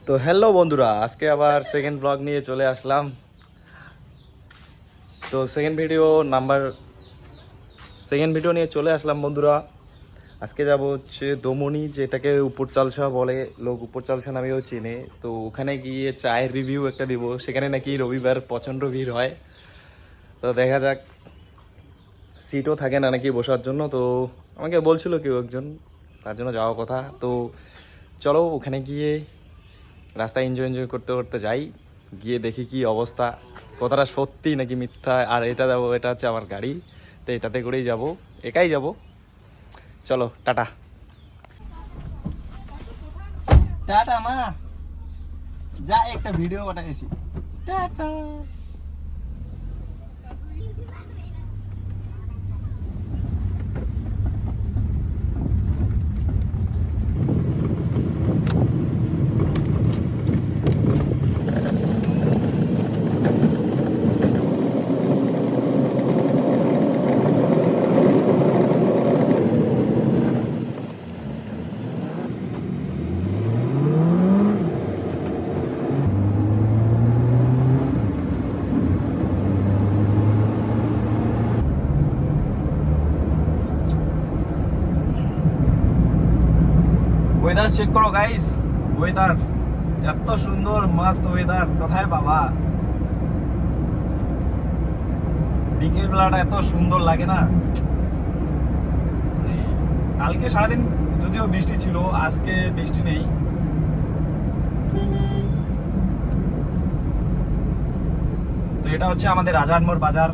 তো হ্যালো বন্ধুরা, আজকে আবার সেকেন্ড ব্লগ নিয়ে চলে আসলাম। তো সেকেন্ড ভিডিও নিয়ে চলে আসলাম বন্ধুরা। আজকে যাব হচ্ছে দমনি, যেটাকে উপর চালসা বলে, লোক উপর চালসা নামেও চেনে। তো ওখানে গিয়ে চায়ের রিভিউ একটা দিব। সেখানে নাকি রবিবার প্রচণ্ড ভিড় হয়। তো দেখা যাক, সিটও থাকে না নাকি বসার জন্য। তো আমাকে বলছিল কেউ একজন, তার জন্য যাওয়ার কথা। তো চলো ওখানে গিয়ে রাস্তায় এনজয় করতে করতে যাই, গিয়ে দেখি কি অবস্থা, কথাটা সত্যি নাকি মিথ্যা। আর এটা যাবো, এটা হচ্ছে আমার গাড়ি, তো এটাতে করেই যাব, একাই যাব। চলো টাটা। টাটা মা, যা একটা ভিডিও বানাইছি। টাটা। ওয়েদার চেক করো গাইস, ওয়েদার এত সুন্দর, মাস্ত ওয়েদার। কোথায় বাবা, বিকেল বেলাটা এত সুন্দর লাগে না। মানে কালকে সারাদিন যদিও বৃষ্টি ছিল, আজকে বৃষ্টি নেই। তো এটা হচ্ছে আমাদের রাজারমোড় বাজার।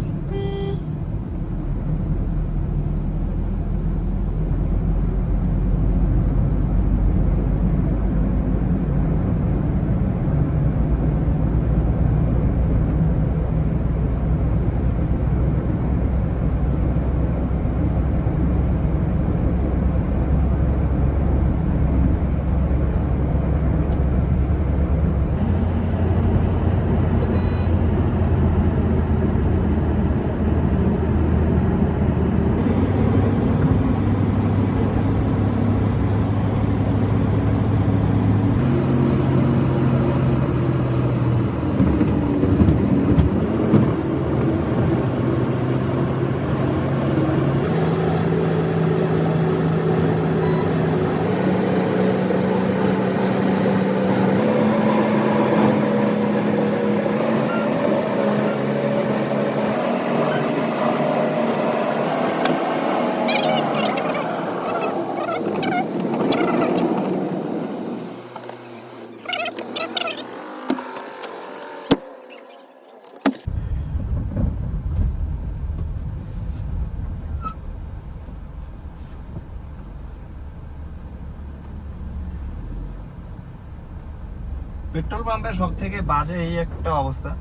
পেট্রোল পাম্পের সব থেকে বাজে এই একটা অবস্থা,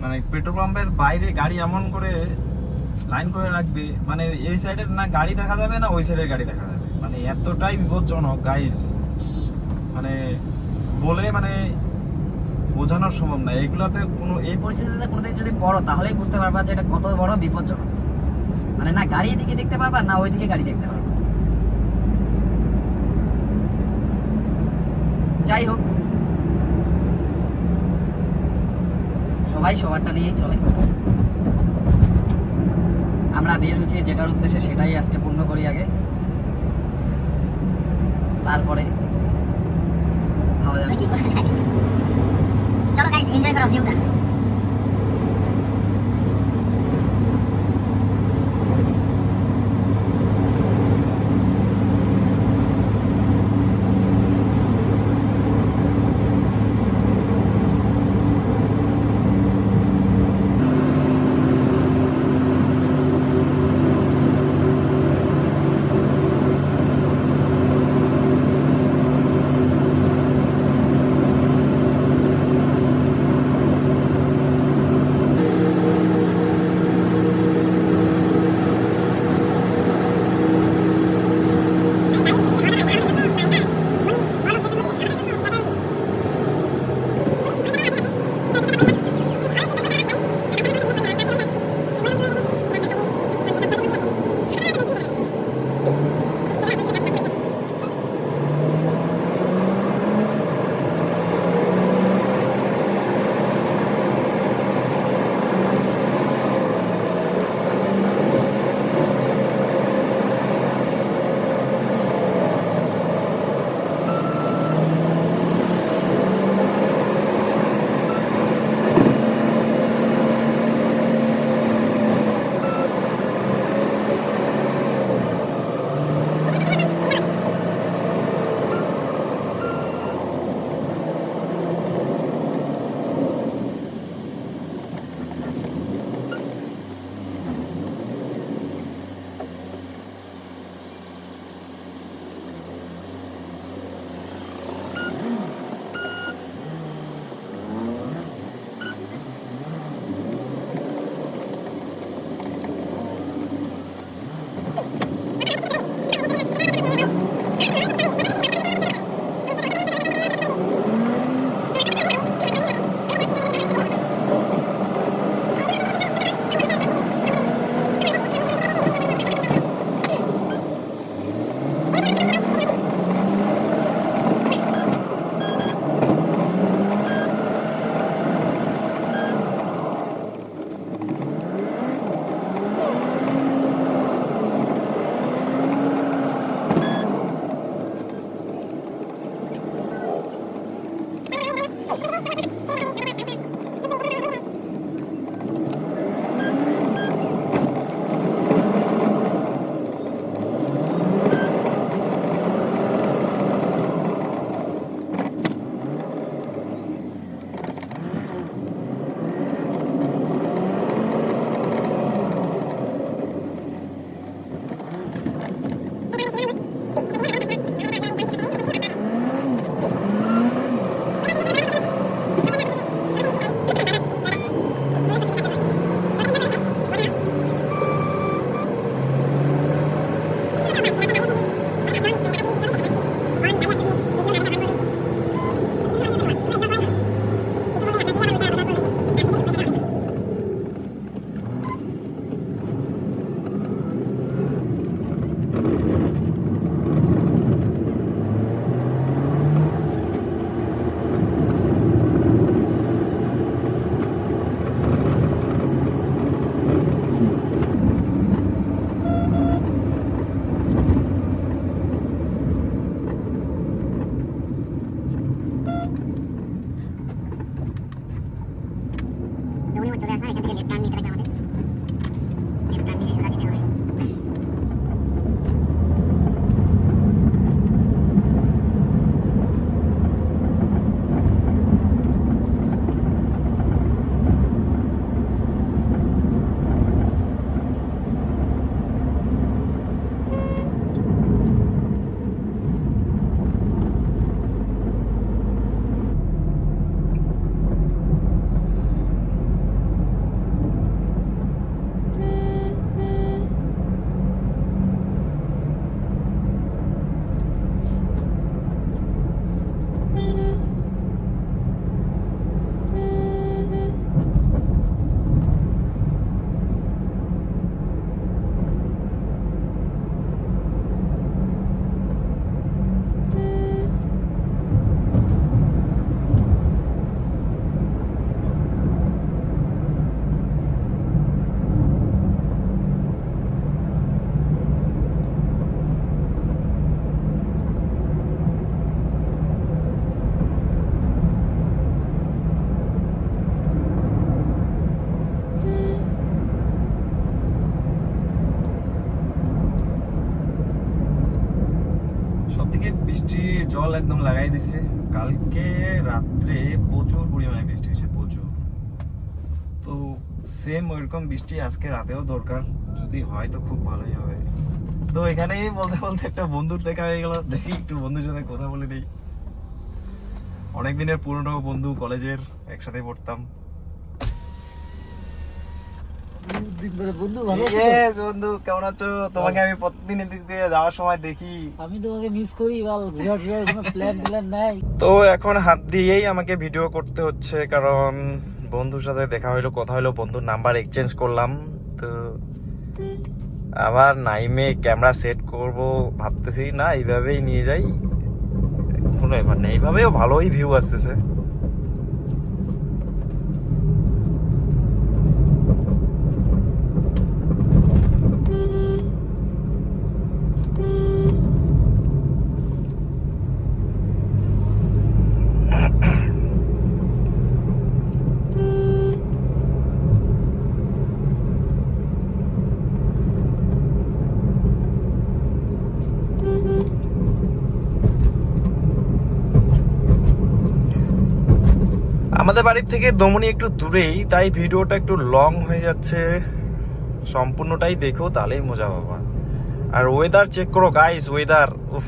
মানে পেট্রোল পাম্পের বাইরে গাড়ি এমন করে লাইন করে রাখবে, মানে এই সাইডের না গাড়ি দেখা যাবে না ওই সাইডের গাড়ি দেখা যাবে, মানে এতটাই বিপজ্জনক গাইস, মানে বলে মানে বোঝানোর সম্ভব না। এগুলাতে কোনো এই পরিস্থিতিতে কোনোদিন যদি পড়ো তাহলেই বুঝতে পারবা যে এটা কত বড় বিপজ্জনক। মানে না গাড়ি এদিকে দেখতে পারবা না ওইদিকে গাড়ি দেখতে পারবা। যাই হোক, সবাই সবারটা নিয়েই চলে। আমরা বের হচ্ছি যেটার উদ্দেশ্যে সেটাই আজকে পূর্ণ করি আগে, তারপরে ভাবা যাবে। চলো গাইস, এনজয় করো ভিউটা। চলে আসা, এখান থেকে লেফট টার্ন নিতে লাগবে আমাদের। লেফট টার্ন নিয়ে সোজা যেতে হবে। সবথেকে বৃষ্টির জল একদম লাগাই দিছে। কালকে রাত্রে প্রচুর পরিমাণে বৃষ্টি হয়েছে, প্রচুর। তো সেম ওইরকম বৃষ্টি আজকে রাতেও দরকার, যদি হয় তো খুব ভালোই হবে। তো এখানেই বলতে বলতে একটা বন্ধুর দেখা হয়ে গেল, দেখি একটু বন্ধুর সাথে কথা বলে নেই। অনেকদিনের পুরনো বন্ধু, কলেজের একসাথে পড়তাম। বন্ধু ভালো আছো? Yes, বন্ধু কেমন আছো? তোমাকে আমি প্রতিদিন এদিক দিয়ে যাওয়ার সময় দেখি। আমি তোমাকে মিস করি, বল ঘোরার কোনো প্ল্যান নাই। তো এখন হাত দিয়েই আমাকে ভিডিও করতে হচ্ছে, কারণ বন্ধুর সাথে দেখা হইলো, কথা হইলো, বন্ধুর নাম্বার এক্সচেঞ্জ করলাম। তো আবার নাইমে ক্যামেরা সেট করব ভাবতেছি, না এইভাবেই নিয়ে যাই, কোনো ব্যাপার নেই, এইভাবেও ভালোই ভিউ আসতেছে। আমাদের বাড়ির থেকে দমনি একটু দূরেই, তাই ভিডিওটা একটু লং হয়ে যাচ্ছে। সম্পূর্ণটাই দেখো, তাহলেই মজা পাবা। আর ওয়েদার চেক করো গাইস, ওয়েদার উফ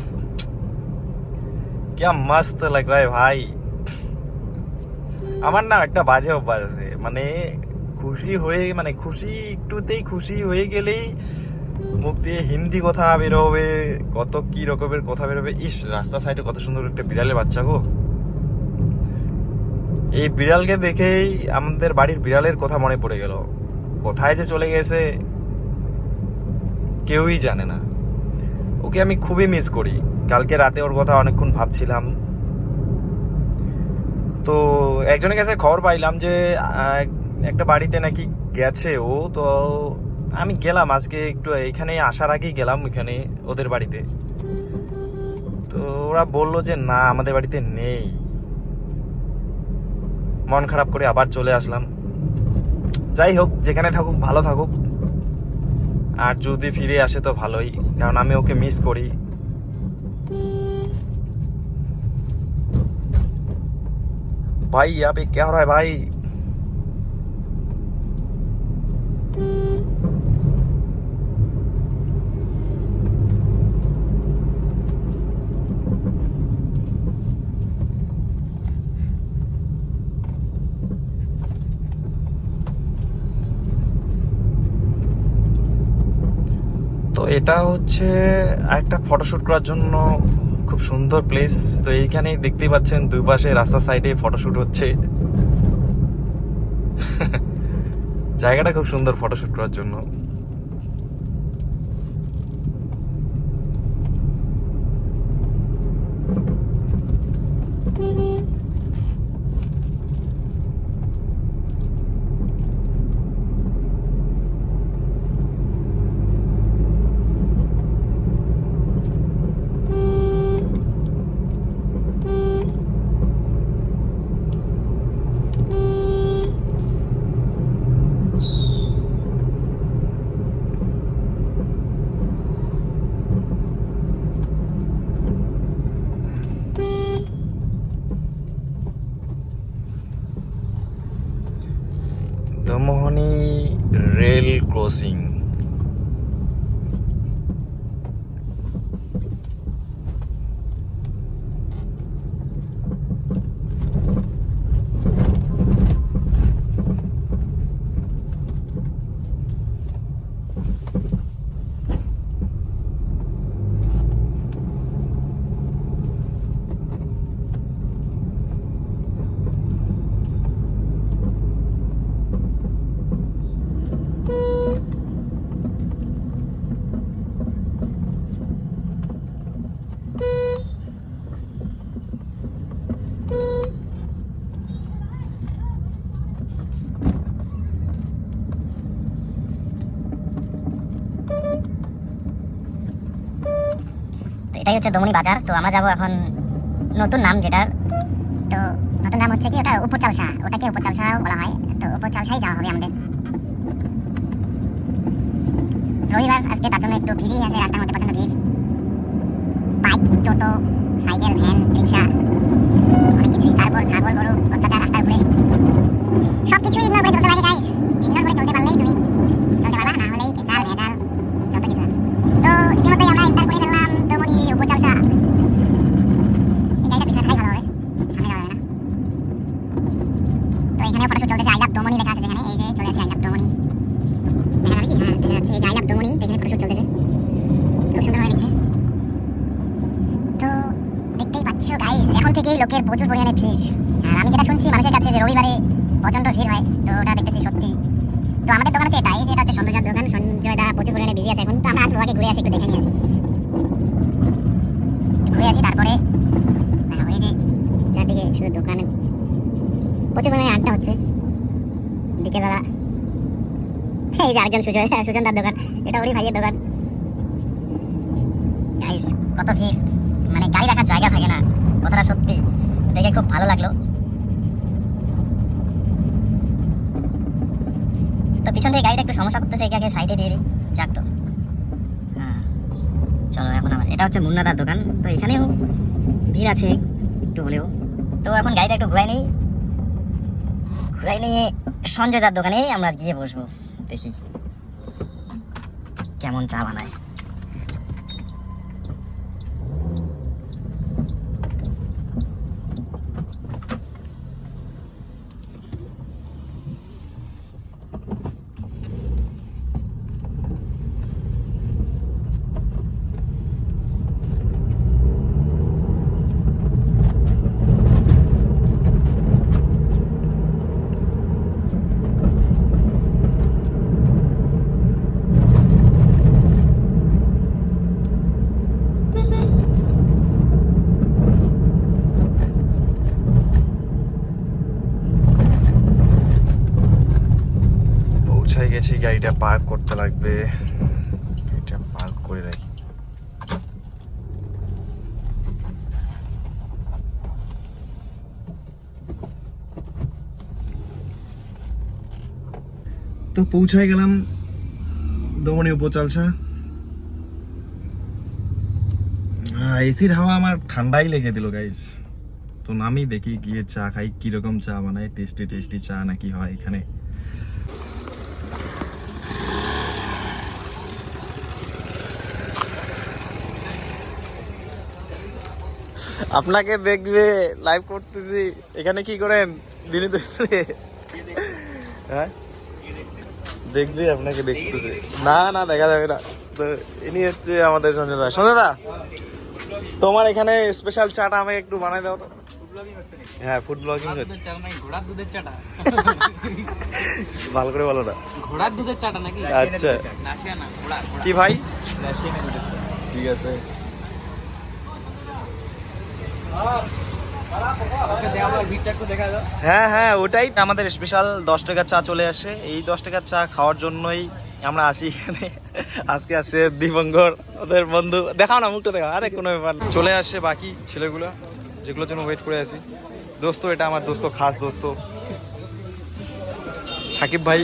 क्या मस्त लग रहा है भाई। আমার না একটা বাজে অভ্যাস আছে, মানে খুশি হয়ে, মানে খুশি একটুতেই খুশি হয়ে গেলেই মুখ দিয়ে হিন্দি কথা বেরোবে, কত কি রকমের কথা বেরোবে। ইস, রাস্তার সাইডে কত সুন্দর একটা বিড়ালের বাচ্চা গো। এই বিড়ালকে দেখেই আমাদের বাড়ির বিড়ালের কথা মনে পড়ে গেল। কোথায় যে চলে গেছে কেউই জানে না। ওকে আমি খুবই মিস করি। কালকে রাতে ওর কথা অনেকক্ষণ ভাবছিলাম। তো একজনের কাছে খবর পাইলাম যে একটা বাড়িতে নাকি গেছে ও। তো আমি গেলাম আজকে, একটু এখানে আসার আগেই গেলাম এখানে ওদের বাড়িতে। তো ওরা বললো যে না, আমাদের বাড়িতে নেই। মন খারাপ করে আবার চলে আসলাম। যাই হোক, যেখানে থাকুক ভালো থাকুক, আর যদি ফিরে আসে তো ভালোই, কারণ আমি ওকে মিস করি। भाई यहाँ पे क्या हो रहा है भाई? তো এটা হচ্ছে একটা ফটোশুট করার জন্য খুব সুন্দর প্লেস। তো এইখানেই দেখতেই পাচ্ছেন দুই পাশে রাস্তার সাইডে ফটোশুট হচ্ছে। জায়গাটা খুব সুন্দর ফটোশুট করার জন্য। Domohani rail crossing. এটাই হচ্ছে দমনি বাজার। তো আমরা যাবো এখন নতুন নাম যেটার, তো নতুন নাম হচ্ছে কি ওটা উপর চালসা, ওটাকে উপর চালসাও বলা হয়। তো উপর চালসাই যাওয়া হবে আমাদের। রবিবার আজকে, তার জন্য একটু ভিড়ই আছে রাস্তার মধ্যে, প্রচন্ড ভিড়। বাইক, টোটো, সাইকেল, ভ্যান, রিক্সা, অনেক কিছুই। তারপর ছাগল, গরু, অত্যাচার রাস্তার উপরে, সবকিছুই ইগনোর করে চলতে লাগে গাইস। ইগনোর করে চলতে পারলেই তুমি চলতে পারবা, না হলেই চাল ভেজাল যত কিছু আছে। তো ইতিমধ্যেই আমরা এন্টার করে ফেললাম দমনি উপর চালসা। এই গাড়িটা পিছনে থাকাই ভালো হবে, সামনে যাওয়া যাবে না। তো এখানেও ফটোশুট চলতেছে, আই লাভ দমনি লেখা আছে যেখানে, এই যে চলে আসে আই লাভ দমনি। দেখা যাবে কি? হ্যাঁ দেখা যাচ্ছে, এই যে আই লাভ দমনি, এখানে ফটোশুট চলতেছে, খুব সুন্দর হয়ে নিচ্ছে। তো দেখতেই পাচ্ছ গাইস, এখন থেকেই লোকের প্রচুর পরিমাণে ভিড়। আর আমি যেটা শুনছি মানুষের কাছে যে রবিবারে প্রচন্ড ভিড় হয়, তো ওটা দেখতেছি সত্যি। তো আমাদের দোকান হচ্ছে এটাই, যেটা হচ্ছে সঞ্জয়দার দোকান। সঞ্জয়দা প্রচুর পরিমাণে বিজি আছে এখন। তো আমরা আসবো, আগে ঘুরে আসি, একটু দেখে নিয়ে আসি, ঘুরে আসি। তারপরে ওই যে চারদিকে শুধু দোকানে প্রচুর পরিমাণে আড্ডা হচ্ছে। দিকে দাদা, এই যে আরেকজন সুজনদার দোকান, এটা ওরই ভাইয়ের দোকান। গাইস কত ভিড়, মানে গাড়ি রাখার জায়গা থাকে না, কথাটা সত্যি। দেখে খুব ভালো লাগলো। তো পিছন থেকে গাড়িটা একটু সমস্যা করতেছে, একে আগে সাইডে দিয়ে দিই, যাক। তো হ্যাঁ চলো এখন আবার, এটা হচ্ছে মুন্নাদার দোকান। তো এখানেও ভিড় আছে একটু হলেও। তো এখন গাড়িটা একটু ঘুরাই নিয়ে সঞ্জয়দার দোকানে আমরা গিয়ে বসবো, দেখি কেমন চা বানায়। গেছি, গাড়িটা পার্ক করতে লাগবে, গাড়িটা পার্ক করে রাখি। তো পৌঁছায় গেলাম দমনি উপচালসা। এসির হাওয়া আমার ঠান্ডাই লেগে দিল গাইস। তো নামি দেখি গিয়ে চা খাই, কিরকম চা বানায়, টেস্টি টেস্টি চা নাকি হয় এখানে। আপনাকে দেখবে, লাইভ করতেছি, এখানে কি করেন দিনে দুপুরে? হ্যাঁ দেখবি, আপনাকে দেখতেছে। না না দেখা যাবে না। তো ইনি হচ্ছে আমাদের সঞ্জয় দা। সঞ্জয় দা, তোমার এখানে স্পেশাল চাটা আমাকে একটু বানাই দাও তো। হ্যাঁ, ফুড ব্লগিং হচ্ছে। ঘোড়ার দুধের চাটা, ভালো করে বলো না। ঘোড়ার দুধের চাটা নাকি? আচ্ছা নাসিয়া না, ঘোড়া। কি ভাই? ঠিক আছে। হ্যাঁ হ্যাঁ, ওটাই আমাদের স্পেশাল 10 টাকার চা চলে আসে। এই 10 টাকার চা খাওয়ার জন্যই আমরা আসি এখানে। আজকে আসে দীপঙ্কর, ওদের বন্ধু। দেখাও না, মুখটা দেখাও। আরে কোনো ব্যাপার না। চলে আসে বাকি ছেলেগুলো, যেগুলোর জন্য ওয়েট করে আছি। দোস্ত, এটা আমার দোস্ত, খাস দোস্ত সাকিব ভাই।